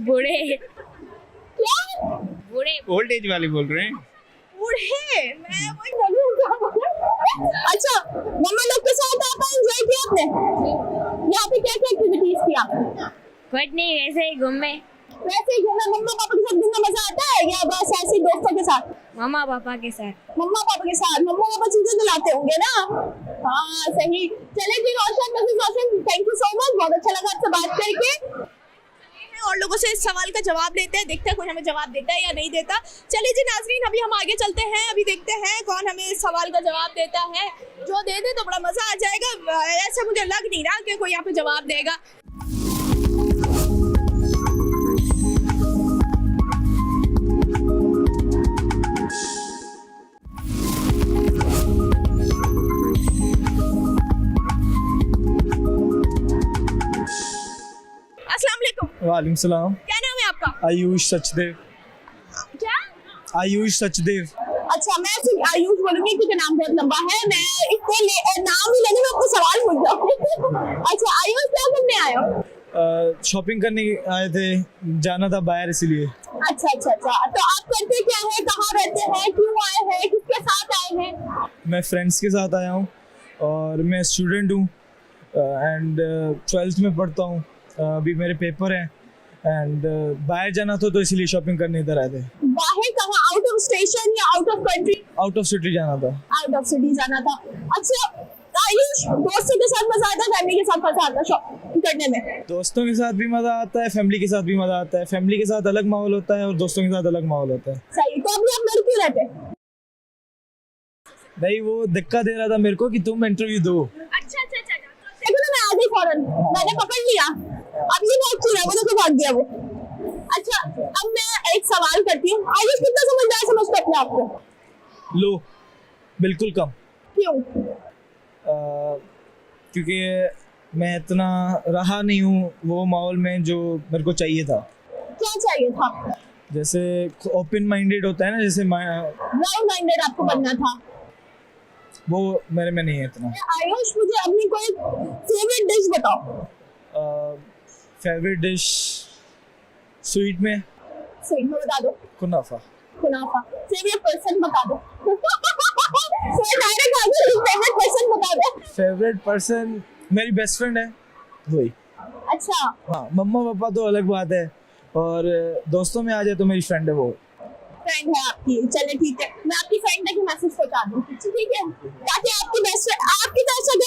बूढ़े क्या? बूढ़े ओल्ड एज वाले बोल रहे हैं। बूढ़े? मैं वही बोलूं क्या बोलूं? अच्छा, मम्मा लोग के साथ आप एंजॉय किया आपने? यहाँ पे क्या क्या एक्टिविटीज की आपने? कुछ नहीं, वैसे ही घूमे वैसे ही घूमना मम्मा पापा के साथ घूमना मजा आता है या बस ऐसे ही दोस्तों के साथ? मम्मा पापा के साथ। मम्मा पापा के साथ। मम्मा पापा चीजें दिलाते होंगे ना? हाँ सही। चले जी Roshan, Mrs Roshan, thank you so much, बहुत अच्छा लगा आपसे बात करके। और लोगों से इस सवाल का जवाब लेते हैं, देखते हैं कोई हमें जवाब देता है या नहीं देता। चलिए जी नाजरीन, अभी हम आगे चलते हैं, अभी देखते हैं कौन हमें इस सवाल का जवाब देता है। जो दे दे तो बड़ा मजा आ जाएगा। ऐसा मुझे लग नहीं रहा कि कोई यहाँ पे जवाब देगा। अस्सलाम वालेकुम। वालेकुम सलाम। क्या नाम है आपका? आयुष सचदेव। क्या? आयुष सचदेव। अच्छा, मैं सिर्फ आयुष बोलूंगी क्योंकि नाम बहुत लंबा है। मैं इसको नाम ही लेने में आपको सवाल पूछ जाऊँ। अच्छा आयुष, क्या करने आए हो? शॉपिंग करने आए थे, जाना था बाहर इसीलिए। अच्छा अच्छा अच्छा, तो आप करते क्या है, कहाँ रहते हैं, क्यों आए हैं, किसके साथ आए हैं? मैं फ्रेंड्स के साथ आया हूँ और मैं स्टूडेंट हूँ एंड 12th में पढ़ता हूँ। अभी मेरे पेपर हैं एंड बाहर जाना था तो इसीलिए शॉपिंग करने इधर आए थे। बाहर कहाँ? आउट ऑफ स्टेशन या out of country? Out of city जाना था। आउट ऑफ सिटी जाना था। अच्छा आयुष, दोस्तों के साथ मजा आता है, फैमिली के साथ मजा आता है शॉपिंग करने में? दोस्तों के साथ भी मजा आता है, फैमिली के साथ भी मजा आता है। फैमिली के साथ अलग माहौल होता है और दोस्तों के साथ अलग माहौल होता है। सही। तो अभी आप घर क्यों रहते? भाई वो धक्का दे रहा था मेरे को कि तुम इंटरव्यू दो। अच्छा अच्छा अच्छा, देखो ना मैं आ गई फौरन, मैंने पकड़ लिया। अब ये बहुत चुरा, वो तो भाग गया वो। अच्छा, अब मैं एक सवाल करती हूँ। आयुष कितना समझदार समझते अपने आप को? लो, बिल्कुल कम। क्यों? क्योंकि मैं इतना रहा नहीं हूँ वो माहौल में जो मेरे को चाहिए था। क्या चाहिए था आपको? जैसे ओपन माइंडेड होता है ना, जैसे राउंड माइंडेड आपको बनना था। वो मेरे में नहीं है इतना। आयुष, मुझे अपनी कोई फेवरेट डिश बताओ। फेवरेट डिश स्वीट में स्वीट में बता दो। कुनाफा। कुनाफा। फेवरेट पर्सन बता दो। डायरेक्ट आ गई, फेवरेट पर्सन बता दो। फेवरेट पर्सन मेरी बेस्ट फ्रेंड है, वही। अच्छा। हाँ, मम्मा पापा तो अलग बात है और दोस्तों में आ जाए तो मेरी फ्रेंड है वो। फ्रेंड है आपकी? चले ठीक है, मैं आपकी फ्रेंड तक मैसेज पहुंचा दूँ, ठीक है, ताकि आपकी बेस्ट फ्रेंड आपकी तरफ से